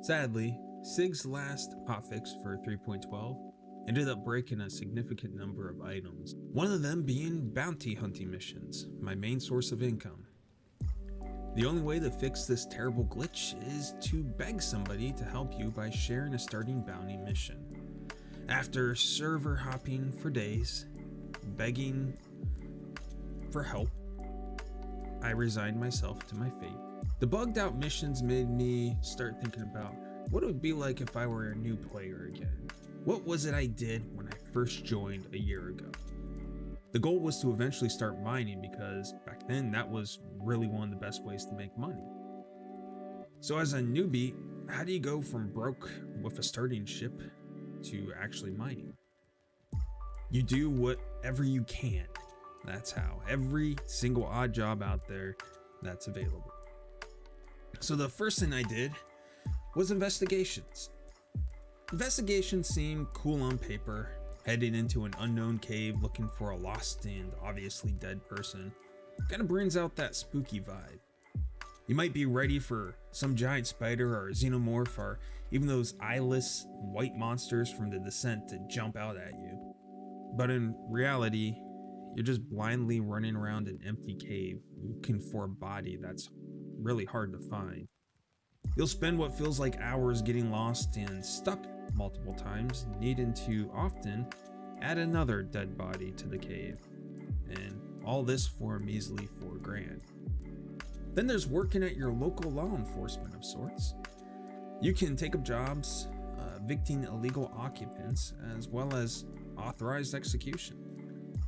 Sadly, SIG's last hotfix for 3.12 ended up breaking a significant number of items, one of them being bounty hunting missions, my main source of income. The only way to fix this terrible glitch is to beg somebody to help you by sharing a starting bounty mission. After server hopping for days, begging for help, I resigned myself to my fate. The bugged out missions made me start thinking about what it would be like if I were a new player again. What was it I did when I first joined a year ago? The goal was to eventually start mining because back then that was really one of the best ways to make money. So as a newbie, how do you go from broke with a starting ship to actually mining? You do whatever you can. That's how. Every single odd job out there that's available. So the first thing I did was investigations. Investigations seemed cool on paper. Heading into an unknown cave looking for a lost and obviously dead person kind of brings out that spooky vibe. You might be ready for some giant spider or xenomorph or even those eyeless white monsters from The Descent to jump out at you. But in reality, you're just blindly running around an empty cave looking for a body that's really hard to find. You'll spend what feels like hours getting lost and stuck multiple times, needing to often add another dead body to the cave. And all this for a measly $4,000. Then there's working at your local law enforcement of sorts. You can take up jobs evicting illegal occupants as well as authorized execution.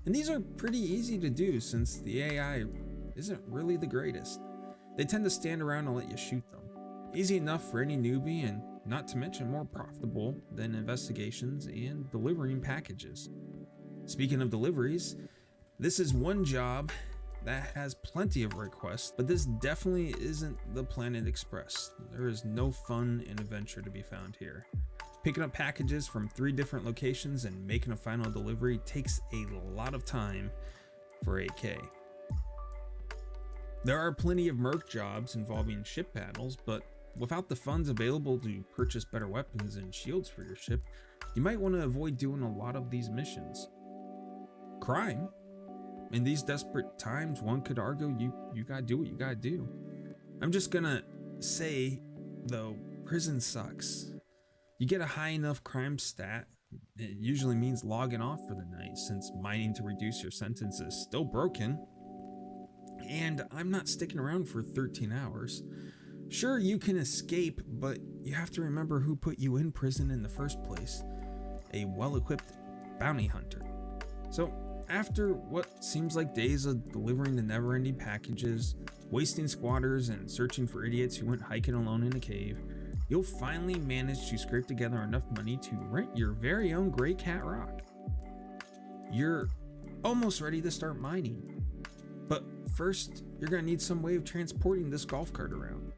And these are pretty easy to do since the AI isn't really the greatest. They tend to stand around and let you shoot them. Easy enough for any newbie and not to mention more profitable than investigations and delivering packages. Speaking of deliveries, this is one job that has plenty of requests, but this definitely isn't the Planet Express. There is no fun and adventure to be found here. Picking up packages from 3 different locations and making a final delivery takes a lot of time for 8K. There are plenty of merc jobs involving ship battles, but without the funds available to purchase better weapons and shields for your ship, you might want to avoid doing a lot of these missions. Crime. In these desperate times, one could argue you gotta do what you gotta do. I'm just gonna say, though, prison sucks. You get a high enough crime stat, it usually means logging off for the night, since mining to reduce your sentence is still broken. And I'm not sticking around for 13 hours. Sure, you can escape, but you have to remember who put you in prison in the first place. A well-equipped bounty hunter. So, after what seems like days of delivering the never-ending packages, wasting squatters, and searching for idiots who went hiking alone in a cave, you'll finally manage to scrape together enough money to rent your very own Grey Cat ROC. You're almost ready to start mining. But first, you're going to need some way of transporting this golf cart around.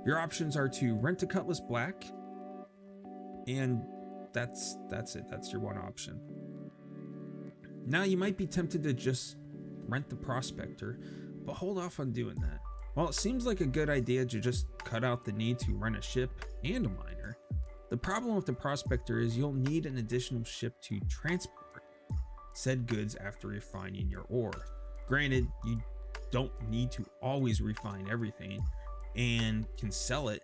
Your options are to rent a Cutlass Black, and that's it. That's your one option. Now, you might be tempted to just rent the Prospector, but hold off on doing that. While it seems like a good idea to just cut out the need to rent a ship and a miner, the problem with the Prospector is you'll need an additional ship to transport said goods after refining your ore. Granted, you don't need to always refine everything and can sell it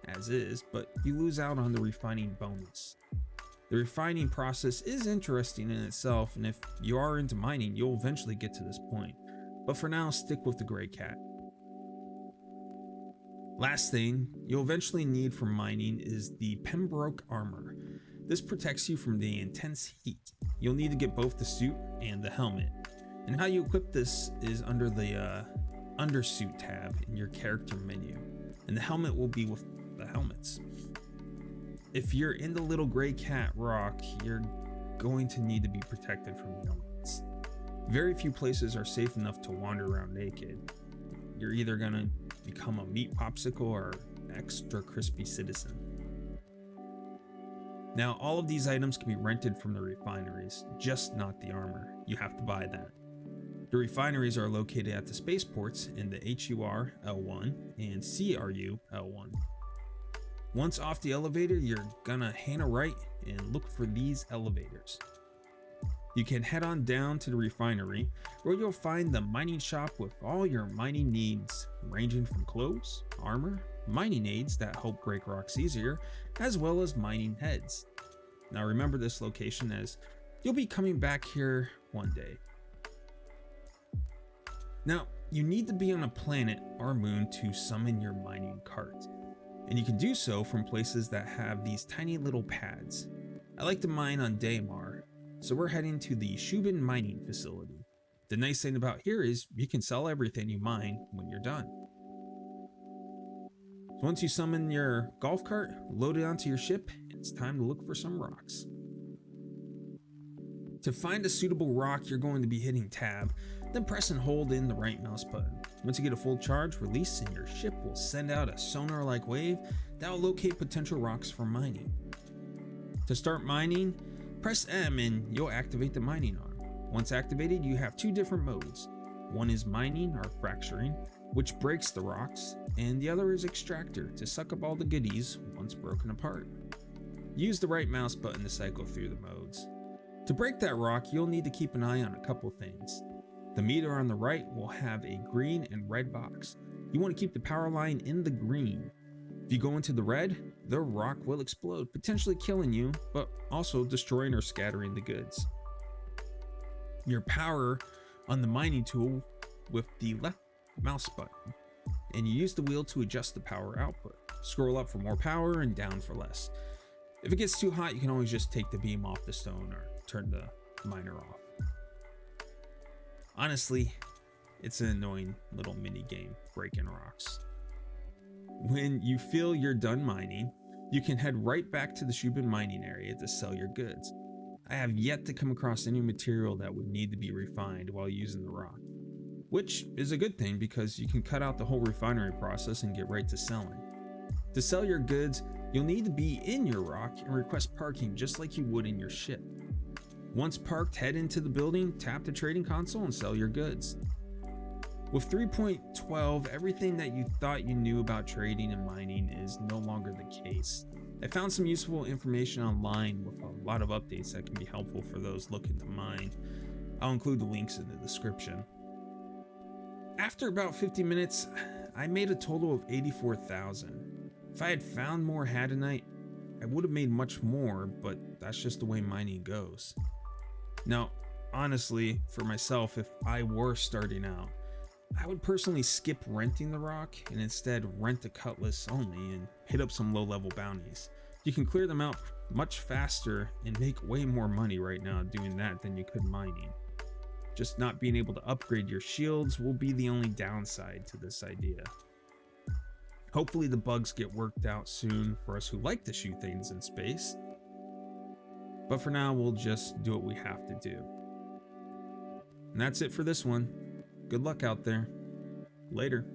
as is, but you lose out on the refining bonus. The refining process is interesting in itself, and if you are into mining, you'll eventually get to this point. But for now, stick with the Grey Cat. Last thing you'll eventually need for mining is the Pembroke Armor. This protects you from the intense heat. You'll need to get both the suit and the helmet. And how you equip this is under the Undersuit tab in your character menu. And the helmet will be with the helmets. If you're in the little Grey Cat ROC, you're going to need to be protected from the elements. Very few places are safe enough to wander around naked. You're either going to become a meat popsicle or extra crispy citizen. Now, all of these items can be rented from the refineries, just not the armor. You have to buy that. The refineries are located at the spaceports in the HUR L1 and CRU L1. Once off the elevator, you're gonna hang a right and look for these elevators. You can head on down to the refinery, where you'll find the mining shop with all your mining needs, ranging from clothes, armor, mining aids that help break rocks easier, as well as mining heads. Now remember this location, as you'll be coming back here one day. Now, you need to be on a planet or moon to summon your mining cart, and you can do so from places that have these tiny little pads. I like to mine on Daymar, so we're heading to the Shubin mining facility. The nice thing about here is you can sell everything you mine when you're done. So once you summon your golf cart, load it onto your ship, and it's time to look for some rocks. To find a suitable rock, you're going to be hitting tab, then press and hold in the right mouse button. Once you get a full charge, release, and your ship will send out a sonar-like wave that will locate potential rocks for mining. To start mining, press M and you'll activate the mining arm. Once activated, you have two different modes. One is mining or fracturing, which breaks the rocks, and the other is extractor to suck up all the goodies once broken apart. Use the right mouse button to cycle through the modes. To break that rock, you'll need to keep an eye on a couple things. The meter on the right will have a green and red box. You want to keep the power line in the green. If you go into the red, the rock will explode, potentially killing you, but also destroying or scattering the goods. Your power on the mining tool with the left mouse button, and you use the wheel to adjust the power output. Scroll up for more power and down for less. If it gets too hot, you can always just take the beam off the stone or turn the miner off. Honestly, it's an annoying little mini game, breaking rocks. When you feel you're done mining, you can head right back to the Shubin mining area to sell your goods. I have yet to come across any material that would need to be refined while using the rock, which is a good thing because you can cut out the whole refinery process and get right to selling. To sell your goods, you'll need to be in your rock and request parking just like you would in your ship. Once parked, head into the building, tap the trading console, and sell your goods. With 3.12, everything that you thought you knew about trading and mining is no longer the case. I found some useful information online with a lot of updates that can be helpful for those looking to mine. I'll include the links in the description. After about 50 minutes, I made a total of 84,000. If I had found more Hadanite, I would have made much more, but that's just the way mining goes. Now, honestly, for myself, if I were starting out, I would personally skip renting the rock and instead rent the cutlass only and hit up some low-level bounties. You can clear them out much faster and make way more money right now doing that than you could mining. Just not being able to upgrade your shields will be the only downside to this idea. Hopefully the bugs get worked out soon for us who like to shoot things in space. But for now, we'll just do what we have to do. And that's it for this one. Good luck out there. Later.